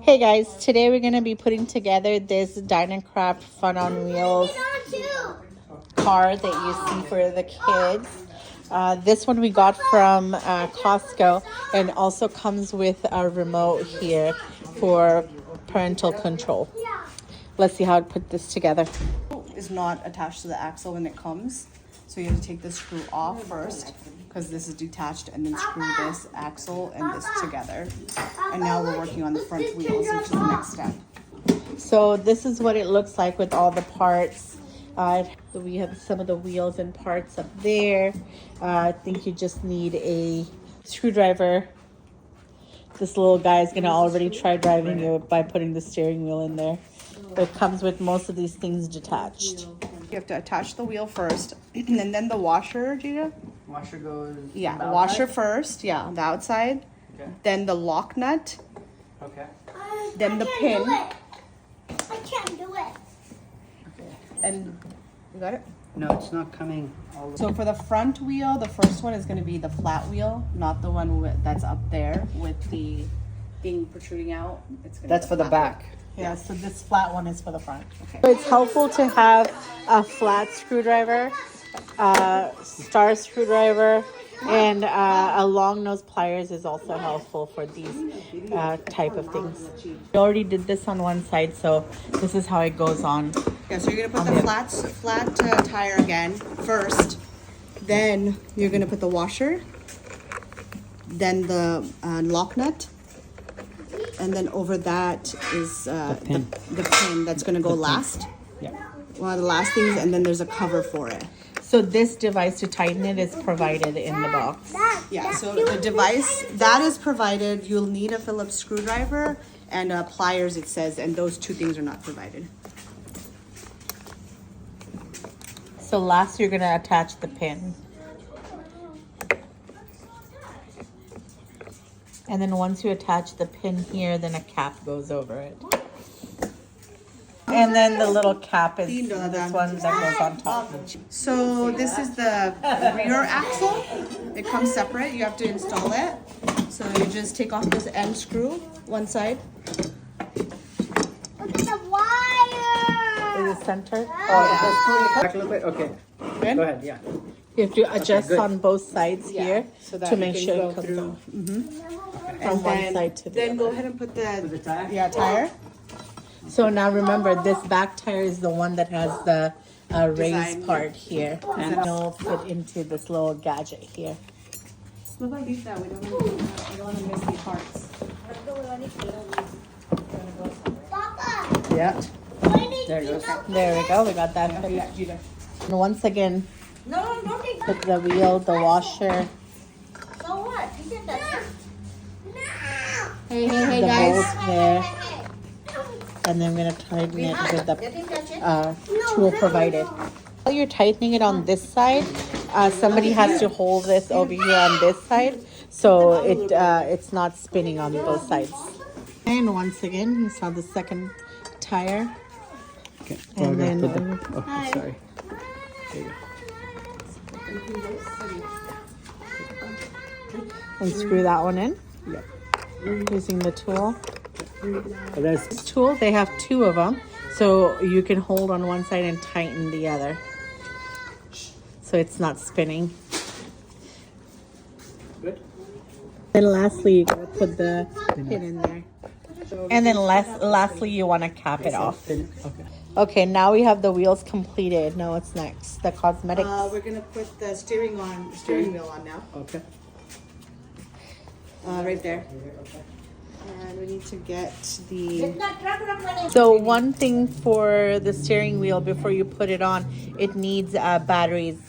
Hey guys, today we're going to be putting together this dynacraft fun on wheels car that you see for the kids. This one we got from Costco, and also comes with a remote here for parental control. Let's see how to put this together. Is not attached to the axle when it comes, so you have to take the screw off first because this is detached, and then screw this axle and this together. And now we're working on the front wheels, which is the next step. So this is what it looks like with all the parts. We have some of the wheels and parts up there. I think you just need a screwdriver. This little guy is going to already try driving you by putting the steering wheel in there. It comes with most of these things detached. You have to attach the wheel first, and then the washer, Gita? Washer goes. Yeah, the washer outside? first, yeah, the outside. Okay. Then the lock nut, Okay. then the pin. I can't do it. Okay. And you got it? No, it's not coming all the way. So for the front wheel, the first one is going to be the flat wheel, not the one that's up there with the thing protruding out. It's gonna That's be for the flat. back. Yeah, so this flat one is for the front. Okay. So it's helpful to have a flat screwdriver, star screwdriver, and a long nose pliers is also helpful for these type of things. We already did this on one side, so this is how it goes on. Yeah, so you're gonna put the flat tire again first. Then you're gonna put the washer. Then the lock nut. And then over that is the pin that's gonna go last. Yeah. One of the last things, and then there's a cover for it. So this device to tighten it is provided in the box. Yeah, so the device that is provided, you'll need a Phillips screwdriver and pliers, it says, and those two things are not provided. So last you're gonna attach the pin. And then once you attach the pin here, then a cap goes over it. And then the little cap is this one that goes on top. So this is the rear axle. It comes separate. You have to install it. So you just take off this end screw, one side. Look at the wire. Is it centered? Back a little bit. Okay. Good? Go ahead. Yeah. You have to adjust good. on both sides here so that to you make can sure go it comes through. off And from one side to the then other. go ahead and put The tire? tire. So now remember, this back tire is the one that has the raised Design. part here. And it'll fit into this little gadget here. Look like these now. We don't want to miss these parts. Papa, Yeah. I need There it goes. There we go, we got that fit. Yeah, Gita. And once again, No, don't take put the wheel, the washer, So what? You get that. No. Hey, the bolt there. And then I'm going to tighten it with the You didn't touch it. tool provided. While you're tightening it on this side, somebody has to hold this over here on this side, so it's not spinning on both sides. And once again, you saw the second tire. Okay. And then Oh, sorry. There you unscrew that one in go. Yeah. using the tool. Oh, that's This tool, they have two of them, so you can hold on one side and tighten the other, so it's not spinning. good. Then lastly, you gotta put the pin in there. And then lastly, you want to cap it off. Okay. Okay, now we have the wheels completed. Now what's next? The cosmetics. We're gonna put the steering wheel on now. Okay. Right there. And we need to get the. So one thing for the steering wheel before you put it on, it needs batteries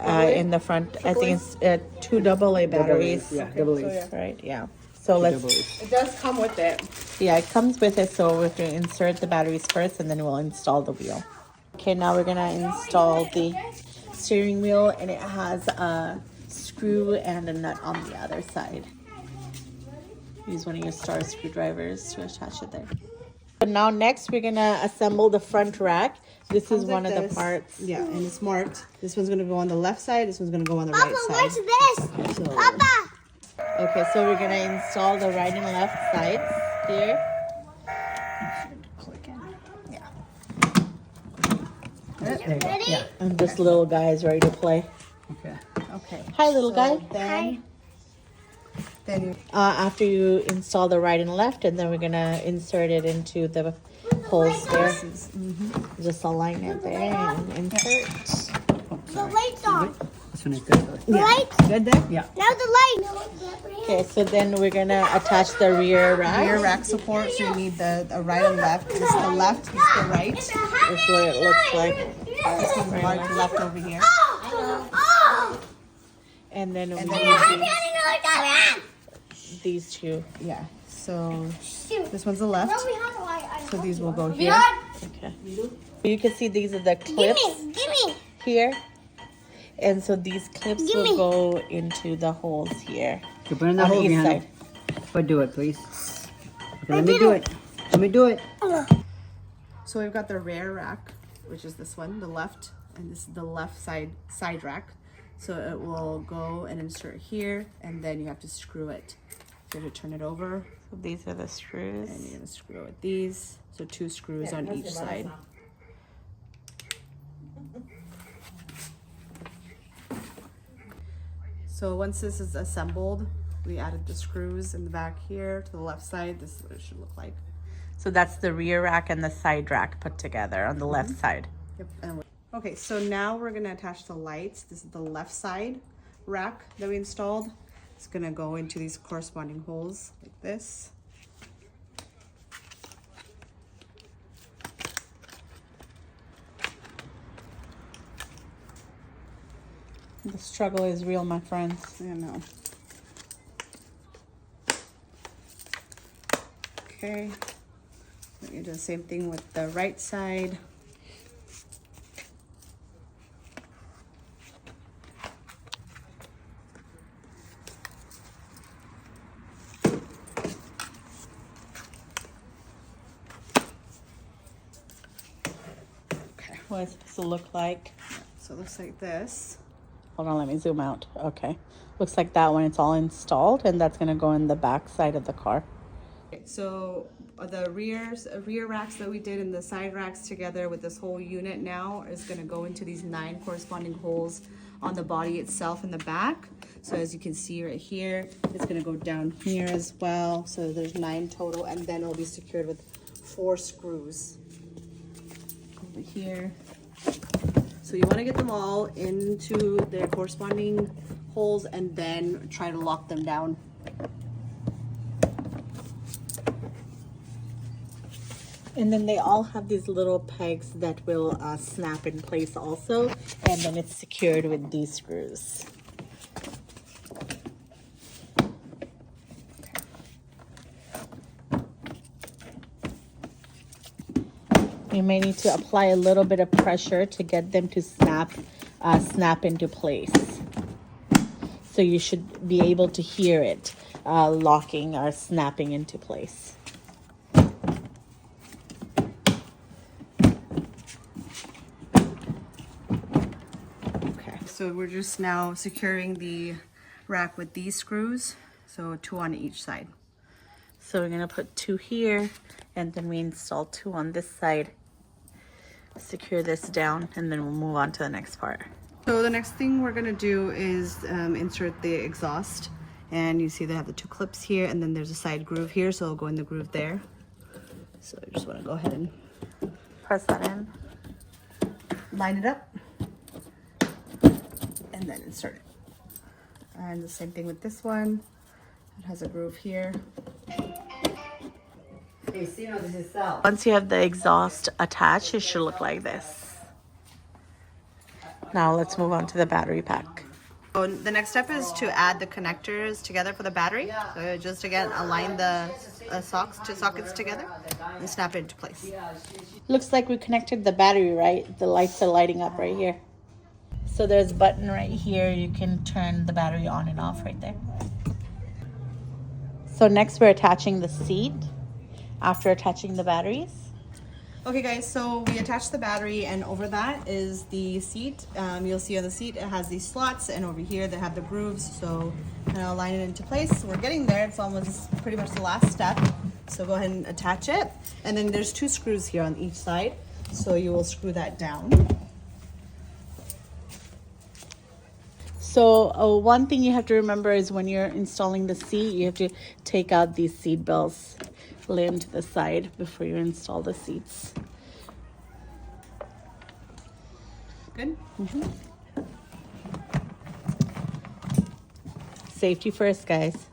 in the front. I think it's 2 AA batteries. Yeah. Double A's. Right, yeah. So let's, Double A's. It does come with it. yeah, it comes with it. So we have to insert the batteries first and then we'll install the wheel. Okay, now we're gonna install the steering wheel, and it has a screw and a nut on the other side. Use one of your star screwdrivers to attach it there. But now next we're gonna assemble the front rack. This is one of the parts. Yeah, and it's marked. This one's gonna go on the left side. This one's gonna go on the Papa, right what's side. this? So, Papa. Okay, so we're gonna install the right and left sides here. Click in. Yeah. There you go. Yeah. And this little guy is ready to play. Okay. Okay. Hi, little guy. Then you After you install the right and left, and then we're gonna insert it into the holes there. Just align it there and insert. The light's on. This one is good. The light. good there? Yeah. Now the light. Okay, so then we're gonna attach the rear rack. Rear rack support, so you need the right and left. This is the left, this is the right. This is what it looks like. This is marked left over here. And then we then need these two. Yeah. So this one's the left. So these will go here. Okay. You can see these are the clips Gimme. here. And so these clips will go into the holes here So put in the on hole each behind side. it. But do it, please. Okay, let me do it. Let me do it. So we've got the rear rack, which is this one, the left, and this is the left side rack. So it will go and insert here, and then you have to screw it. You have to turn it over, So these are the screws. and you're gonna screw with these. So 2 screws on each side. So once this is assembled, we added the screws in the back here to the left side. This is what it should look like. So that's the rear rack and the side rack put together on the left side. Yep. Okay, so now we're gonna attach the lights. This is the left side rack that we installed. It's gonna go into these corresponding holes like this. The struggle is real, my friends. I know. Okay. We're gonna do the same thing with the right side. Okay. What it's supposed to look like. So it looks like this. Hold on, let me zoom out. Okay. Looks like that one, it's all installed, and that's gonna go in the back side of the car. Okay, so the rear racks that we did and the side racks together with this whole unit now is going to go into these 9 corresponding holes on the body itself in the back. So as you can see right here, it's going to go down here as well. So there's 9 total, and then it'll be secured with 4 screws over here. So you want to get them all into their corresponding holes and then try to lock them down. And then they all have these little pegs that will snap in place also, and then it's secured with these screws. You may need to apply a little bit of pressure to get them to snap into place. So you should be able to hear it locking or snapping into place. So we're just now securing the rack with these screws, so 2 on each side. So we're gonna put 2 here, and then we install 2 on this side. Secure this down, and then we'll move on to the next part. So the next thing we're gonna do is insert the exhaust, and you see they have the 2 clips here, and then there's a side groove here, so it'll go in the groove there. So I just wanna go ahead and Press that in. line it up, and then insert it. And the same thing with this one. It has a groove here. Once you have the exhaust attached, it should look like this. Now let's move on to the battery pack. So the next step is to add the connectors together for the battery. So just again, align the sockets together and snap it into place. Looks like we connected the battery, right? The lights are lighting up right here. So there's a button right here. You can turn the battery on and off right there. So next we're attaching the seat after attaching the batteries. Okay guys, so we attached the battery, and over that is the seat. You'll see on the seat it has these slots, and over here they have the grooves, so kind of align it into place. So we're getting there. It's almost pretty much the last step. So go ahead and attach it. And then there's 2 screws here on each side. So you will screw that down. So one thing you have to remember is when you're installing the seat, you have to take out these seat belts, lay them to the side before you install the seats. Good? Safety first, guys.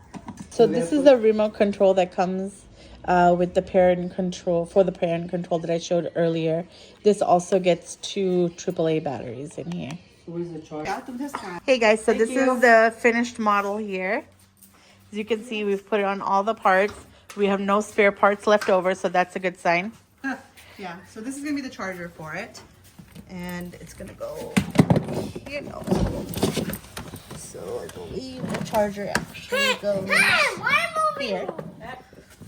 So this is the remote control that comes with the parent control, for the parent control that I showed earlier. This also gets 2 AAA batteries in here. Hey guys, so this is the finished model here. As you can see, we've put it on all the parts. We have no spare parts left over, so that's a good sign. Yeah, so this is gonna be the charger for it. And it's gonna go here. No. So I believe the charger actually goes here.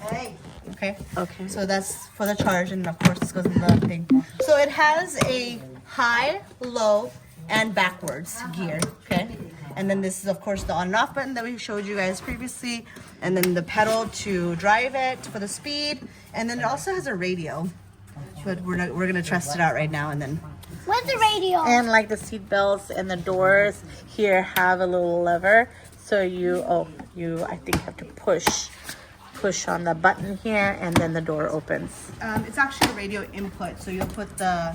Hey. Okay. Okay. So that's for the charge, and of course this goes in the thing. So it has a high, low, and backwards gear. Okay. And then this is of course the on and off button that we showed you guys previously, and then the pedal to drive it for the speed, and then it also has a radio. But we're gonna test it out right now, and then. Where's the radio? And like the seat belts and the doors here have a little lever. So you I think have to push on the button here, and then the door opens. It's actually a radio input, so you'll put the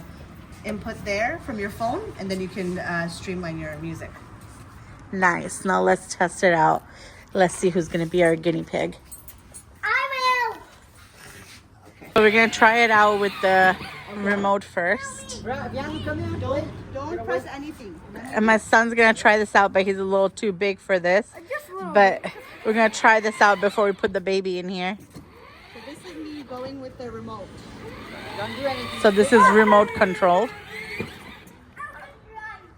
input there from your phone, and then you can streamline your music. Nice. Now let's test it out. Let's see who's gonna be our guinea pig. I will. So we're gonna try it out with the remote first. Don't press anything. And my son's gonna try this out, but he's a little too big for this. Just a little. But we're gonna try this out before we put the baby in here. So this is me going with the remote. Don't do anything. So this is remote controlled.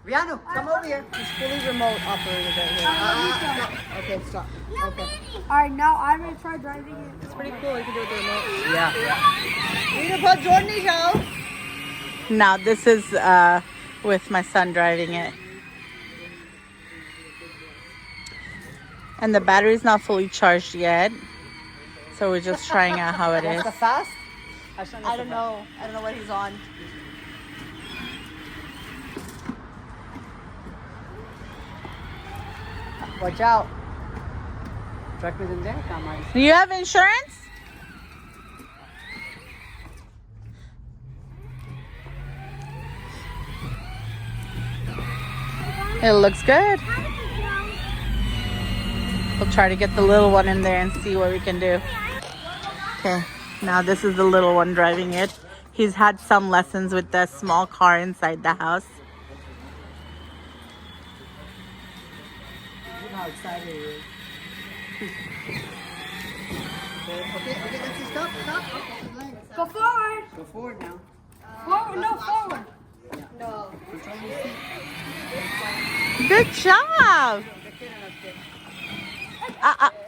Rihanna, come over here. It's fully remote operated right here. Okay, stop. Okay. Alright, now I'm gonna try driving it. It's pretty cool. You can do it with the remote. Yeah. You need to put Jordan show. Now this is with my son driving it. And the battery's not fully charged yet. So we're just trying out how it is. The fast? I don't know. I don't know what he's on. Watch out. Truck is in there. Come on. Do you have insurance? It looks good. We'll try to get the little one in there and see what we can do. Okay, now this is the little one driving it. He's had some lessons with the small car inside the house. Look how excited he is. Okay, let's stop. Okay, Go forward. go forward now. Forward, no, forward. No. Control your seat. Good job. The kid and us get.